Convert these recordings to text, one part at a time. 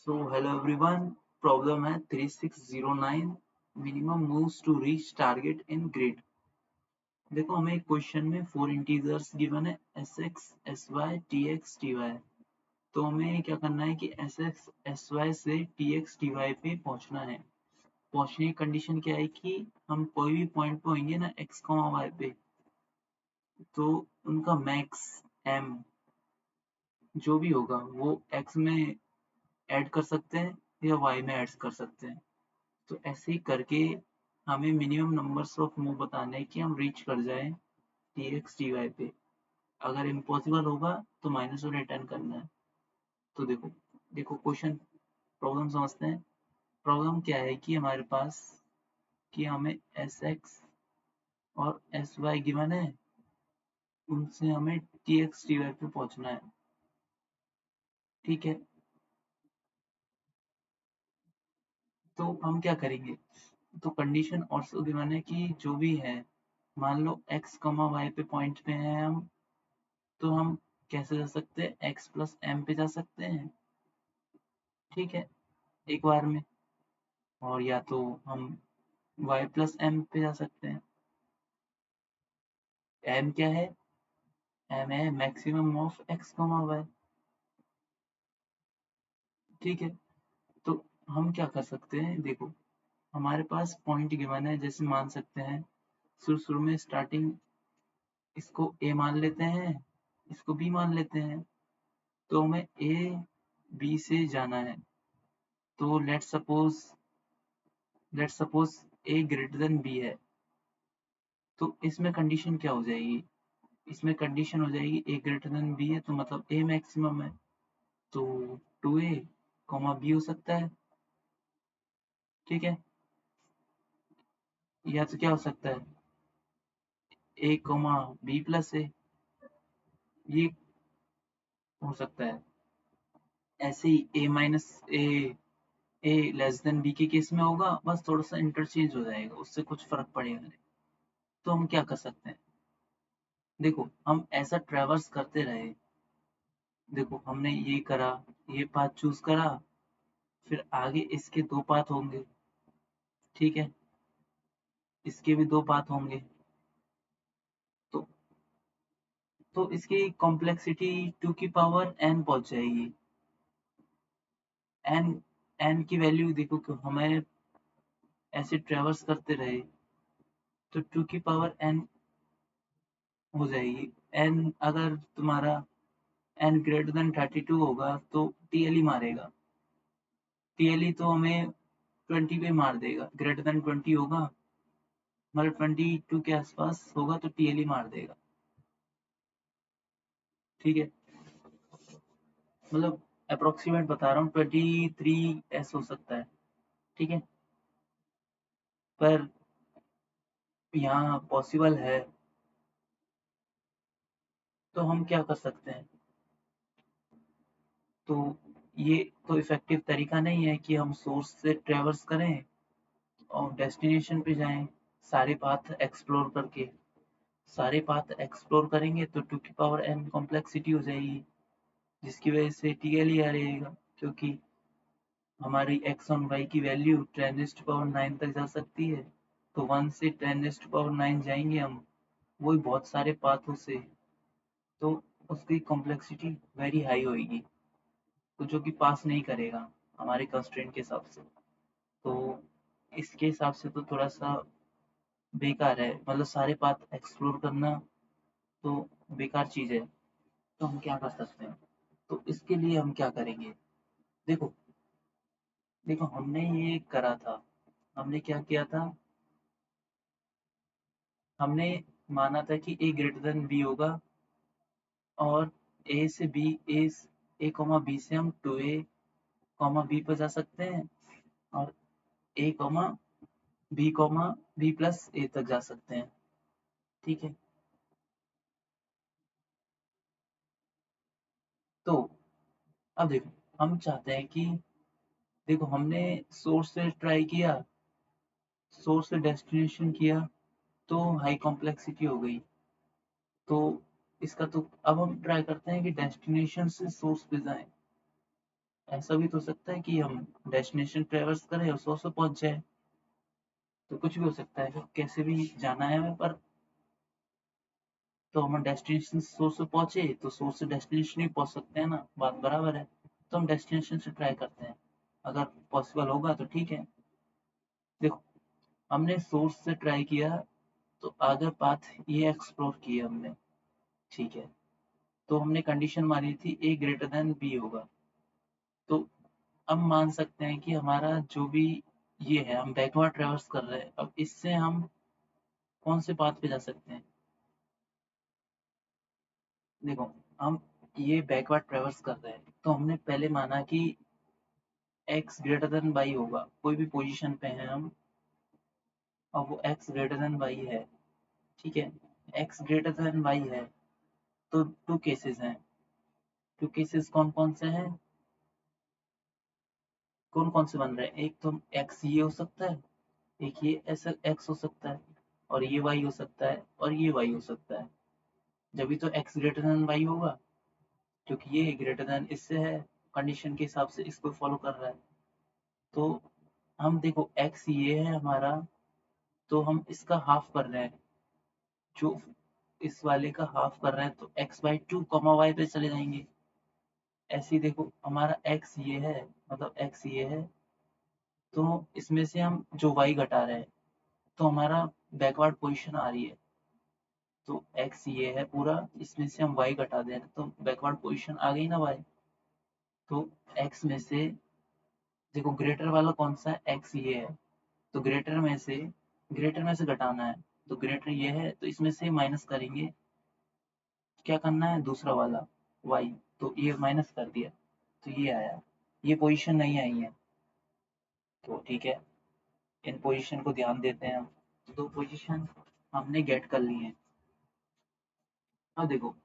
So hello everyone, problem है 3609 minimum moves to reach target in grid। देखो हमें एक क्वेश्चन में 4 इंटीजर्स गिवन है sx, sy, tx, ty। तो हमें क्या करना है कि sx, sy से tx, ty पे पहुंचना है। पहुंचने की कंडीशन क्या है कि हम कोई भी पॉइंट पे होंगे ना x, y पे, तो उनका मैक्स m जो भी होगा वो x में ऐड कर सकते हैं या y में ऐड कर सकते हैं। तो ऐसे ही करके हमें मिनिमम नंबर्स ऑफ मूव बताने हैं कि हम रीच कर जाएं tx ty पे। अगर इम्पॉसिबल होगा तो माइनस और रिटर्न करना है। तो देखो देखो क्वेश्चन, प्रॉब्लम समझते हैं। प्रॉब्लम क्या है कि हमारे पास कि हमें sx और sy गिवन है, उनसे हमें tx ty पे पहुंचना है। ठीक है, तो हम क्या करेंगे? तो कंडीशन ऑल्सो गिवन है कि जो भी है, मान लो x, y पे पॉइंट पे हैं हम, तो हम कैसे जा सकते हैं? x प्लस m पे जा सकते हैं, ठीक है, एक बार में। और या तो हम y प्लस m पे जा सकते हैं। m क्या है? m है मैक्सिमम ऑफ x, y। ठीक है, तो हम क्या कर सकते हैं? देखो हमारे पास पॉइंट गिवन है, जैसे मान सकते हैं शुरू शुरू में स्टार्टिंग इसको a मान लेते हैं, इसको b मान लेते हैं। तो हमें a b से जाना है। तो let's suppose a greater than b है। तो इसमें कंडीशन क्या हो जाएगी? इसमें कंडीशन हो जाएगी a ग्रेटर देन b है, तो मतलब a मैक्सिमम है। तो 2a b हो सकता है, ठीक है। या तो क्या हो सकता है? a b प्लस a, ये हो सकता है। ऐसे ही a minus a less than b के केस में होगा, बस थोड़ा सा इंटरचेंज हो जाएगा, उससे कुछ फर्क पड़ेगा नहीं। तो हम क्या कर सकते हैं? देखो हम ऐसा ट्रेवर्स करते रहे। देखो हमने ये करा, ये पाथ चूज करा, फिर आगे इसके 2 पाथ होंगे, ठीक है, इसके भी 2 पाथ होंगे। तो इसकी कॉम्प्लेक्सिटी 2 की पावर n पहुंच जाएगी। n n की वैल्यू देखो कि हमें ऐसे ट्रेवर्स करते रहे, तो 2 की पावर n हो जाएगी। n अगर तुम्हारा n ग्रेटर देन 32 होगा तो टीएलई मारेगा। टीएलई तो हमें 20 पे मार देगा, ग्रेटर देन 20 होगा, मतलब 22 के आसपास होगा तो टीएलई मार देगा, ठीक है। मतलब अप्रोक्सीमेट बता रहा हूँ, 23 हो सकता है, ठीक है। पर यहाँ पॉसिबल है, तो हम क्या कर सकते हैं? तो ये तो इफेक्टिव तरीका नहीं है कि हम सोर्स से ट्रेवर्स करें और डेस्टिनेशन पे जाएं सारे पाथ एक्सप्लोर करके। सारे पाथ एक्सप्लोर करेंगे तो 2 की पावर n कॉम्प्लेक्सिटी हो जाएगी, जिसकी वजह से टीएलई आ रहेगा, क्योंकि हमारी x और y की वैल्यू 10⁻9 तक जा सकती है। तो 1 से 10⁻9 जाएंगे हम, वही बहुत सारे पाथों से, तो उसकी कॉम्प्लेक्सिटी वेरी हाई होगी, तो जो कि पास नहीं करेगा हमारे कंस्ट्रेंट के हिसाब से। तो इसके हिसाब से तो थोड़ा सा बेकार है, मतलब सारे पाथ एक्सप्लोर करना तो बेकार चीज़ है। तो हम क्या कर सकते हैं? तो इसके लिए हम क्या करेंगे? देखो देखो हमने ये करा था। हमने क्या किया था? हमने माना था कि a ग्रेटर देन b होगा, और a से b, a कॉमा b से हम 2a कॉमा b पर जा सकते हैं, और a comma b plus a तक जा सकते हैं, ठीक है। तो अब देखो हम चाहते हैं कि, देखो हमने सोर्स से ट्राई किया, सोर्स से डेस्टिनेशन किया, तो हाई कॉम्प्लेक्सिटी हो गई। तो इसका तो अब हम ट्राई करते हैं कि डेस्टिनेशन से सोर्स पे जाएं। ऐसा भी तो हो सकता है कि हम डेस्टिनेशन ट्रेवर्स करें और 100 से पहुंच जाए, तो कुछ भी हो सकता है, कैसे भी जाना है हमें, पर तो हम डेस्टिनेशन 100 से पहुंचे तो 100 से डेस्टिनेशन ही पहुंच सकते हैं ना, बात बराबर है। तो हम डेस्टिनेशन से ट्राई करते हैं, अगर पॉसिबल होगा तो ठीक है। देखो, हमने सोर्स से ट्राई किया, तो आगे पाथ ये एक्सप्लोर किया हमने, ठीक है। तो हमने कंडीशन मारी थी ए ग्रेटर देन बी होगा, तो अब मान सकते हैं कि हमारा जो भी ये है, हम बैकवर्ड ट्रेवर्स कर रहे हैं, अब इससे हम कौन से पाथ पे जा सकते हैं। देखो, हम ये बैकवर्ड ट्रेवर्स कर रहे हैं, तो हमने पहले माना कि x ग्रेटर देन y होगा, कोई भी पोजीशन पे हैं हम, और वो x ग्रेटर देन y है, ठीक है। x ग्रेटर देन y है, तो टू केसेस हैं। टू केसेस कौन कौन से हैं, कौन कौन से बन रहे हैं, एक तो x ये हो सकता है, एक ये ऐसा x हो सकता है, और ये y हो सकता है, और ये y हो सकता है। जब भी तो x ग्रेटर देन y होगा, क्योंकि ये ग्रेटर देन इससे है, कंडीशन के हिसाब से इसको फॉलो कर रहा है। तो हम देखो, x ये है हमारा, तो हम इसका हाफ कर रहे हैं, जो इस वाले का हाफ कर रहे हैं, तो x by two comma Y पे चले जाएंगे। ऐसे ही देखो, हमारा x ये है, मतलब x ये है, तो इसमें से हम जो y घटा रहे हैं, तो हमारा बैकवर्ड पोजीशन आ रही है, तो x ये है पूरा, इसमें से हम y घटा दें तो बैकवर्ड पोजीशन आ गई ना y। तो x में से देखो, ग्रेटर वाला कौन सा है, x ये है, तो ग्रेटर में से घटाना है, तो ग्रेटर ये है, तो इसमें से माइनस करेंगे, क्या करना है, दूसरा वाला y, तो ये माइनस कर दिया, तो ये आया, ये पोजीशन नहीं आई है, तो ठीक है, इन पोजीशन को ध्यान देते हैं हम। तो दो पोजीशन हमने गेट कर ली है। अब देखो,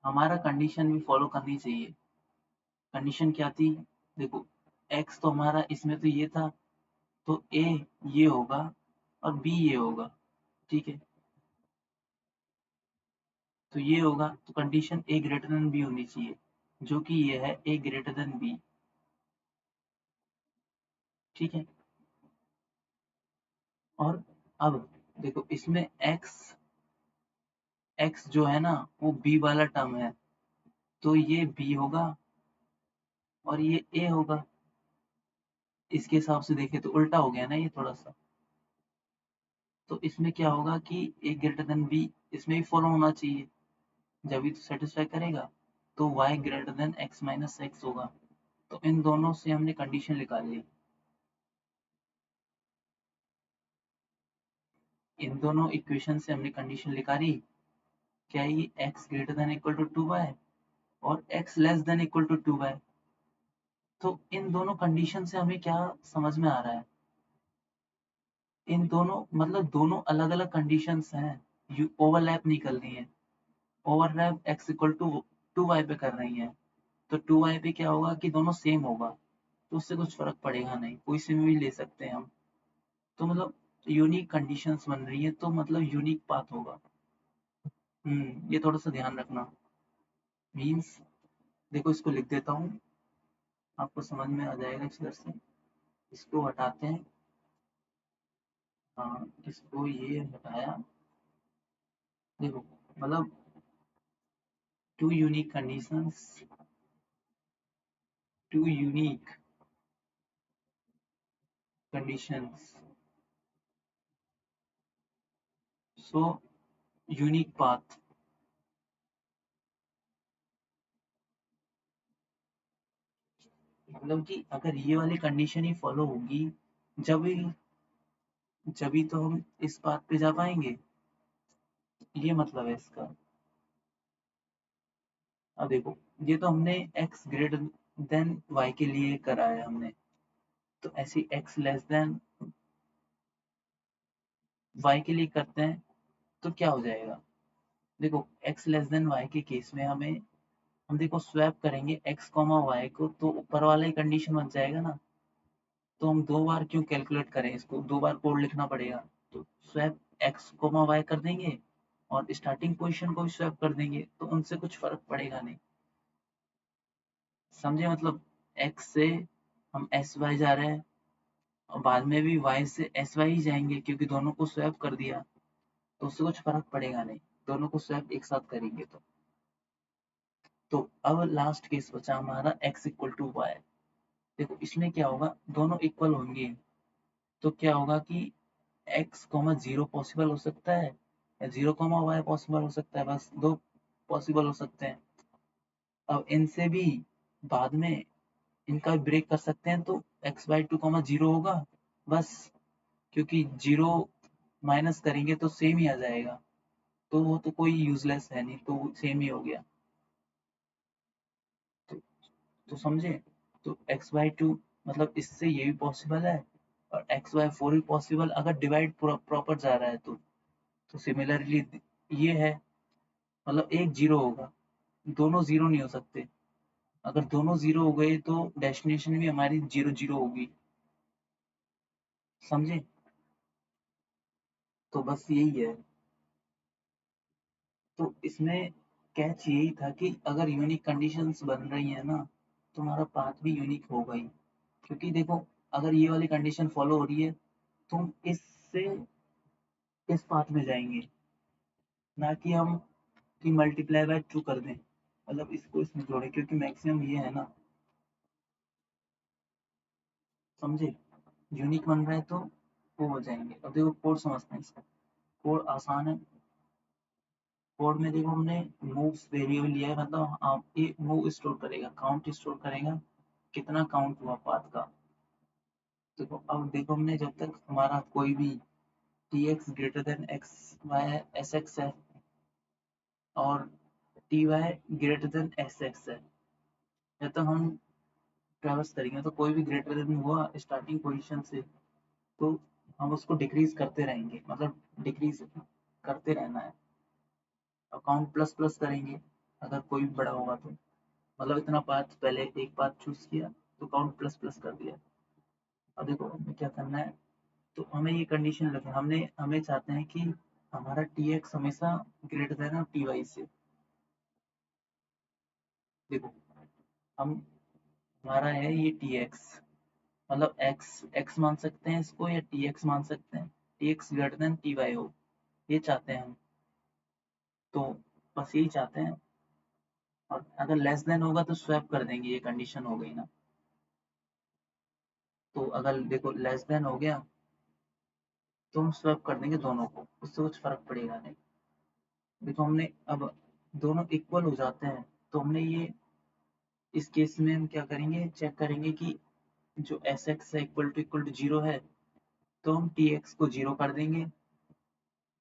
हमारा कंडीशन भी फॉलो करनी चाहिए। कंडीशन क्या थी, देखो, x तो हमारा इसमें तो ये था, तो a ये होगा और b ये होगा, ठीक है। तो ये होगा, तो condition a greater than b होनी चाहिए, जो कि ये है a ग्रेटर देन b, ठीक है। और अब देखो, इसमें x जो है ना, वो b वाला टर्म है, तो ये b होगा और ये a होगा। इसके हिसाब से देखें तो उल्टा हो गया ना ये थोड़ा सा, तो इसमें क्या होगा कि a ग्रेटर देन b इसमें भी फॉलो होना चाहिए, जब भी तो सेटिस्फाई करेगा, तो y greater than x minus x होगा। तो इन दोनों से हमने कंडीशन निकाल ली, इन दोनों इक्वेशन से हमने कंडीशन निकाली, क्या है ये, x greater than equal to 2y और x less than equal to 2y। तो इन दोनों कंडीशन से हमें क्या समझ में आ रहा है, इन दोनों मतलब दोनों अलग अलग कंडीशंस हैं, ओवरलैप नहीं कर रही हैं। Overlap x equal to 2y पे कर रही हैं, तो 2y पे क्या होगा कि दोनों सेम होगा, तो उससे कुछ फर्क पड़ेगा नहीं, कोई से भी ले सकते हैं हम। तो मतलब यूनिक कंडीशंस बन रही है, तो मतलब यूनिक पाथ होगा। ये थोड़ा सा ध्यान रखना। मीन्स देखो, इसको लिख देता हूँ, आपको समझ में आ जाएगा इस तरह से। इसको हटाते हैं, हाँ, इसको ये हटाया, देखो, मतलब two unique conditions, two unique conditions, so unique path. मतलब कि अगर ये वाली कंडीशन ही फॉलो होगी, जब जब ही तो हम इस पाथ पे जा पाएंगे, ये मतलब है इसका। अब देखो, ये तो हमने x ग्रेटर देन y के लिए करा है हमने, तो ऐसे x लेस देन y के लिए करते हैं, तो क्या हो जाएगा, देखो, x लेस देन y के केस में हम देखो स्वैप करेंगे x कॉमा y को, तो ऊपर वाला ही कंडीशन बन जाएगा ना। तो हम दो बार क्यों कैलकुलेट करें, इसको दो बार कोड लिखना पड़ेगा, तो स्वैप x कोमा y कर देंगे और स्टार्टिंग पोजीशन को भी स्वैप कर देंगे, तो उनसे कुछ फर्क पड़ेगा नहीं, समझे मतलब। x से हम एस वाई जा रहे हैं और बाद में भी y से एस वाई ही जाएंगे क्योंकि दोनों को स्वैप कर दिया, तो उससे कुछ फर्क पड़ेगा नहीं, दोनों को स्वैप एक साथ करेंगे तो अब लास्ट केस बचा हमारा x इक्वल टू वाई। देखो इसमें क्या होगा, दोनों इक्वल होंगे तो क्या होगा कि x कॉमा जीरो पॉसिबल हो सकता है या जीरो कॉमा वाई पॉसिबल हो सकता है, बस दो पॉसिबल हो सकते हैं। अब इनसे भी बाद में इनका ब्रेक कर सकते हैं तो x by two comma zero होगा बस, क्योंकि जीरो माइनस करेंगे तो सेम ही आ जाएगा, तो वो तो कोई यूजलेस है नहीं, तो सेम ही हो गया। तो, तो समझे, तो एक्स बाई टू मतलब इससे ये भी पॉसिबल है और एक्स बाई फोर भी पॉसिबल अगर डिवाइड प्रॉपर जा रहा है तो सिमिलरली ये है, मतलब एक जीरो होगा, दोनों जीरो नहीं हो सकते, अगर दोनों जीरो हो गए तो डेस्टिनेशन भी हमारी जीरो जीरो होगी, समझे। तो बस यही है, तो इसमें कैच यही था कि अगर यूनिक कंडीशंस बन रही है ना तो हमारा पाथ भी यूनिक होगा ही, क्योंकि देखो अगर ये वाली कंडीशन फॉलो हो रही है तो हम इससे इस पाथ में जाएंगे, ना कि हम कि मल्टीप्लाई बाय टू कर दें, मतलब इसको इसमें जोड़े, क्योंकि मैक्सिमम ये है ना, समझे, यूनिक बन रहा है तो वो हो जाएंगे। अब देखो कोड समझते हैं इसका, कोड आसान है। कोड में देखो हमने मूव्स वेरिएबल लिया है, मतलब आप ये मूव स्टोर करेगा, काउंट स्टोर करेगा, कितना काउंट हुआ पाथ का। देखो अब देखो हमने जब तक हमारा कोई भी T X greater than X Y S X है और T Y greater than S X है, या तो हम ट्रेवर्स करेंगे तो कोई भी ग्रेटर देन हुआ स्टार्टिंग पोजीशन से तो हम उसको डिक्रीज करते रहेंगे, मतलब डिक्रीज करते रहना है। अकाउंट प्लस प्लस करेंगे अगर कोई भी बड़ा होगा तो, मतलब इतना पाथ पहले एक पाथ चूज किया तो काउंट प्लस प्लस कर दिया। अब देखो हमें क्या करना है, तो हमें ये कंडीशन रखना, हमें चाहते हैं कि हमारा टी एक्स हमेशा ग्रेटर देन टी वाई से। देखो हम हमारा है ये टी एक्स, मतलब एक्स एक्स मान सकते हैं इसको या टी एक्स मान सकते हैं, T X greater than T Y हो, ये चाहते हैं हम, तो बस यही चाहते हैं। और अगर लेस देन होगा तो स्वैप कर देंगे, ये कंडीशन हो गई ना, तो अगर देखो लेस देन हो गया तो हम स्वैप कर देंगे दोनों को, उससे कुछ फर्क पड़ेगा नहीं। देखो हमने अब दोनों इक्वल हो जाते हैं तो हमने ये इस केस में हम क्या करेंगे, चेक करेंगे कि जो एस एक्स है इक्वल टू जीरो है तो हम टी एक्स को जीरो कर देंगे,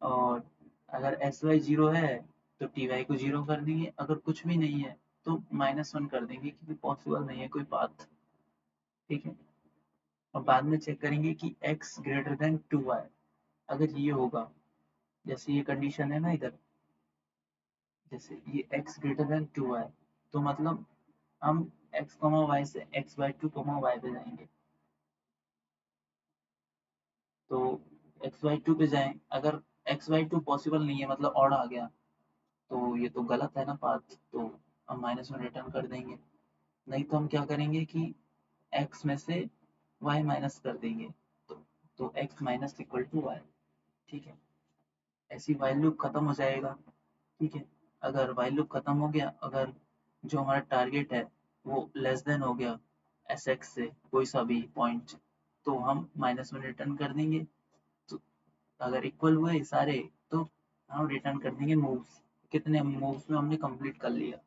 और अगर एस वाई जीरो है तो टी वाई को जीरो कर देंगे, अगर कुछ भी नहीं है तो माइनस वन कर देंगे क्योंकि पॉसिबल नहीं है कोई पाथ, ठीक है। और बाद में चेक करेंगे कि x greater than two Y, अगर ये होगा, जैसे ये कंडीशन है ना इधर, जैसे ये x greater than two Y तो मतलब हम x कॉमा वाई से x by two comma Y पे जाएंगे, तो x बाई टू पे जाएं, अगर x बाई टू पॉसिबल नहीं है मतलब ऑड आ गया तो ये तो गलत है ना पाथ, तो हम माइनस में रिटर्न कर देंगे। नहीं तो हम क्या करेंगे कि x में से y माइनस कर देंगे, तो x minus equal to Y, ठीक है, ऐसी वाइल लूप खत्म हो जाएगा, ठीक है। अगर वाइल लूप खत्म हो गया, अगर जो हमारा टारगेट है वो लेस देन हो गया एस एक्स से कोई सा भी पॉइंट, तो हम माइनस में रिटर्न कर देंगे, तो अगर इक्वल हुए सारे तो हम रिटर्न कर देंगे मूव्स, कितने मूव्स में हमने कंप्लीट कर लिया।